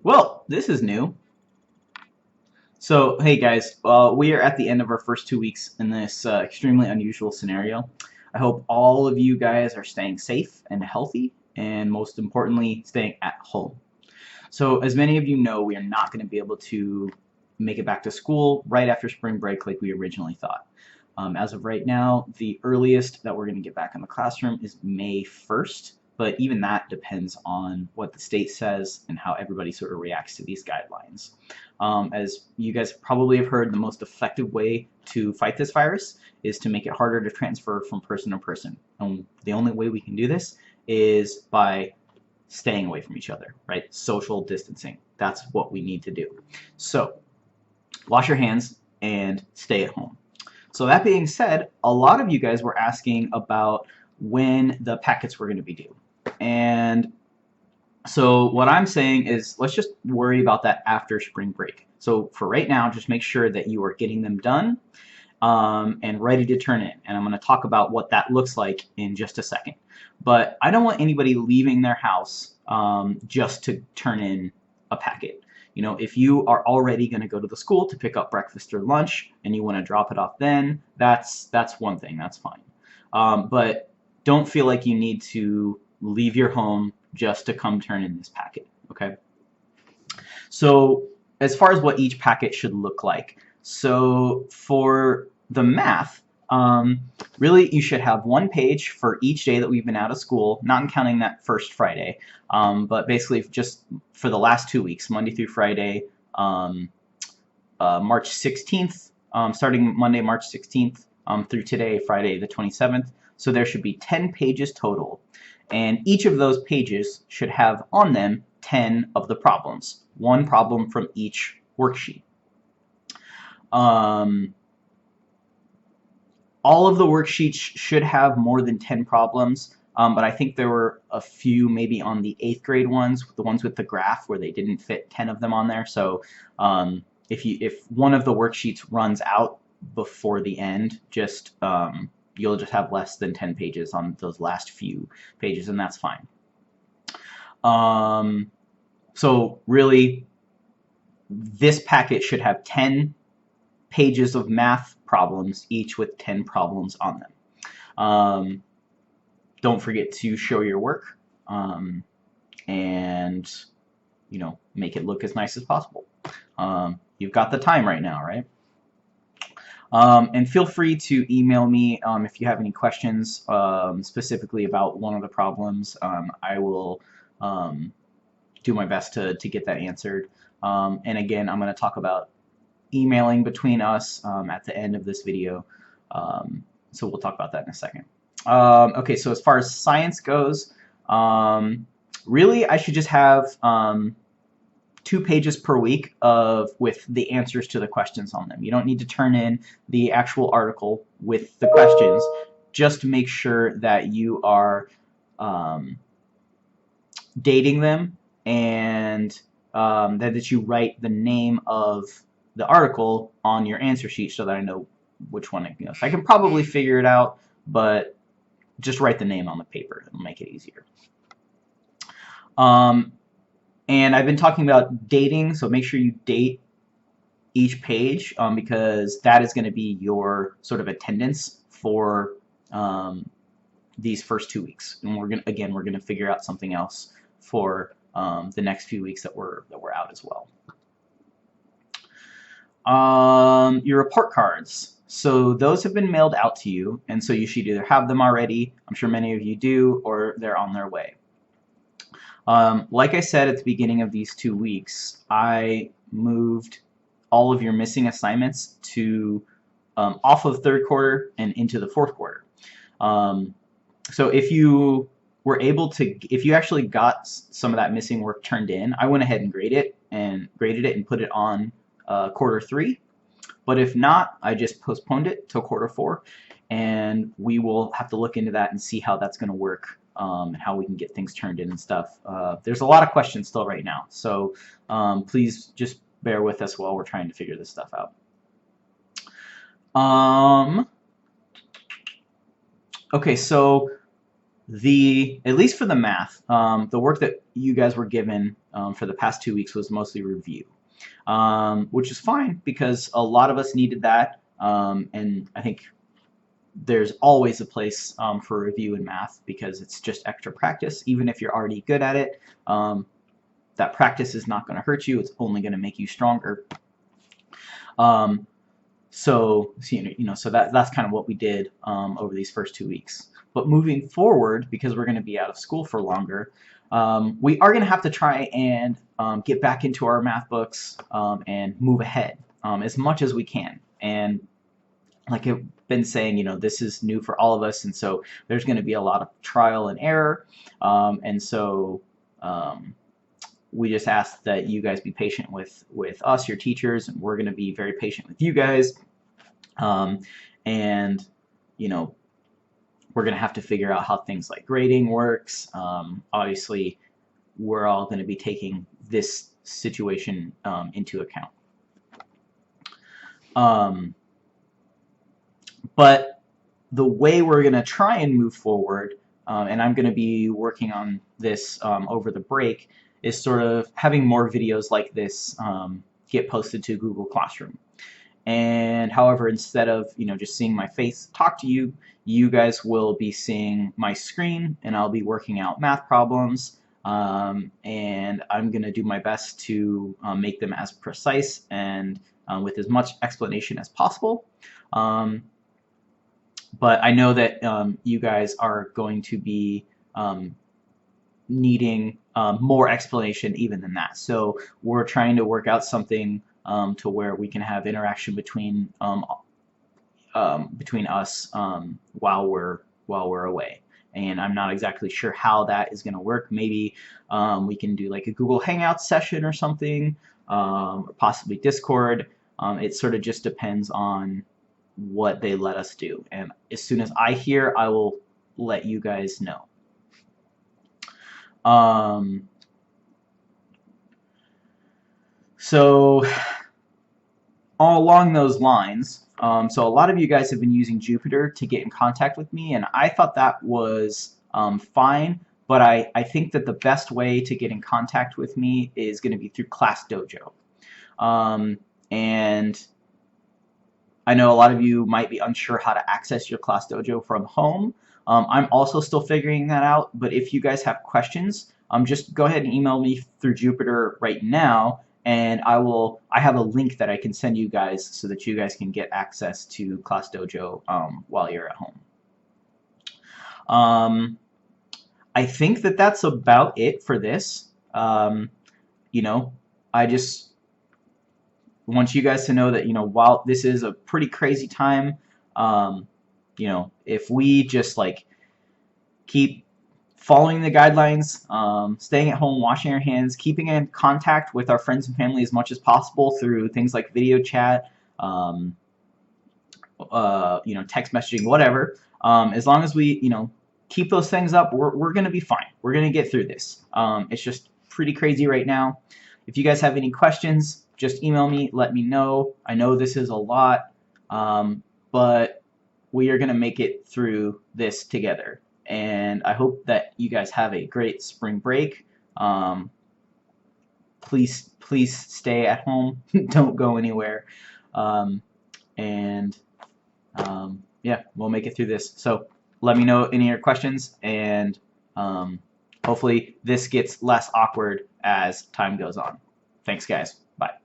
Well, this is new. So, hey guys, we are at the end of our first 2 weeks in this extremely unusual scenario. I hope all of you guys are staying safe and healthy, and most importantly, staying at home. So, as many of you know, we are not going to be able to make it back to school right after spring break like we originally thought. As of right now, the earliest that we're going to get back in the classroom is May 1st, but even that depends on what the state says and how everybody sort of reacts to these guidelines. As you guys probably have heard, the most effective way to fight this virus is to make it harder to transfer from person to person. And the only way we can do this is by staying away from each other, right? Social distancing. That's what we need to do. So, wash your hands and stay at home. So that being said, a lot of you guys were asking about when the packets were going to be due. And so what I'm saying is let's just worry about that after spring break. So for right now, just make sure that you are getting them done and ready to turn in. And I'm going to talk about what that looks like in just a second. But I don't want anybody leaving their house just to turn in a packet. You know, if you are already going to go to the school to pick up breakfast or lunch and you want to drop it off then, that's one thing, that's fine. But don't feel like you need to leave your home just to come turn in this packet, okay? So as far as what each packet should look like, so for the math, really you should have one page for each day that we've been out of school, not counting that first Friday, but basically just for the last 2 weeks, Monday through Friday, March 16th, starting Monday, March 16th, through today, Friday the 27th. So there should be 10 pages total. And each of those pages should have on them 10 of the problems. One problem from each worksheet. All of the worksheets should have more than 10 problems, but I think there were a few maybe on the 8th grade ones, the ones with the graph where they didn't fit 10 of them on there. So if one of the worksheets runs out before the end, just you'll just have less than 10 pages on those last few pages, and that's fine. So really, this packet should have 10 pages of math problems, each with 10 problems on them. Don't forget to show your work and make it look as nice as possible. You've got the time right now, right? And feel free to email me if you have any questions specifically about one of the problems. I will do my best to get that answered. And again, I'm going to talk about emailing between us at the end of this video. So we'll talk about that in a second. Okay, so as far as science goes, really I should just have 2 pages per week with the answers to the questions on them. You don't need to turn in the actual article with the questions. Just make sure that you are dating them and that you write the name of the article on your answer sheet so that I know which one it goes. I can probably figure it out, but just write the name on the paper. It'll make it easier. And I've been talking about dating, so make sure you date each page because that is going to be your sort of attendance for these first 2 weeks. And we're going to figure out something else for the next few weeks that we're out as well. Your report cards. So those have been mailed out to you, and so you should either have them already, I'm sure many of you do, or they're on their way. Like I said at the beginning of these 2 weeks, I moved all of your missing assignments to off of 3rd quarter and into the 4th quarter. So if you were able to, if you actually got some of that missing work turned in, I went ahead and graded it and put it on quarter 3. But if not, I just postponed it till quarter 4, and we will have to look into that and see how that's going to work and how we can get things turned in and stuff. There's a lot of questions still right now, so please just bear with us while we're trying to figure this stuff out. Okay, so At least for the math, the work that you guys were given for the past 2 weeks was mostly review, which is fine because a lot of us needed that, and I think there's always a place for review in math because it's just extra practice. Even if you're already good at it, that practice is not going to hurt you. It's only going to make you stronger. So that's kind of what we did over these first 2 weeks. But moving forward, because we're going to be out of school for longer, we are going to have to try and get back into our math books and move ahead as much as we can. And like I've been saying, this is new for all of us, and so there's going to be a lot of trial and error. And so we just ask that you guys be patient with us, your teachers, and we're going to be very patient with you guys. And we're going to have to figure out how things like grading works. Obviously, we're all going to be taking this situation into account. But the way we're going to try and move forward, and I'm going to be working on this over the break, is sort of having more videos like this get posted to Google Classroom. And however, instead of just seeing my face talk to you, you guys will be seeing my screen, and I'll be working out math problems, and I'm going to do my best to make them as precise and with as much explanation as possible. But I know that you guys are going to be needing more explanation even than that. So we're trying to work out something to where we can have interaction between us while we're away. And I'm not exactly sure how that is going to work. Maybe we can do like a Google Hangout session or something, or possibly Discord. It sort of just depends on what they let us do. And as soon as I hear, I will let you guys know. So along those lines, so a lot of you guys have been using Jupyter to get in contact with me, and I thought that was fine, but I think that the best way to get in contact with me is going to be through ClassDojo. And I know a lot of you might be unsure how to access your ClassDojo from home. I'm also still figuring that out, but if you guys have questions, just go ahead and email me through Jupyter right now, and I have a link that I can send you guys so that you guys can get access to ClassDojo while you're at home. I think that that's about it for this. I just want you guys to know that while this is a pretty crazy time, if we just like keep following the guidelines, staying at home, washing our hands, keeping in contact with our friends and family as much as possible through things like video chat, text messaging, whatever. As long as we keep those things up, we're gonna be fine. We're gonna get through this. It's just pretty crazy right now. If you guys have any questions, just email me, let me know. I know this is a lot, but we are going to make it through this together. And I hope that you guys have a great spring break. Please stay at home. Don't go anywhere. Yeah, we'll make it through this. So let me know any of your questions, and hopefully this gets less awkward as time goes on. Thanks, guys. Bye.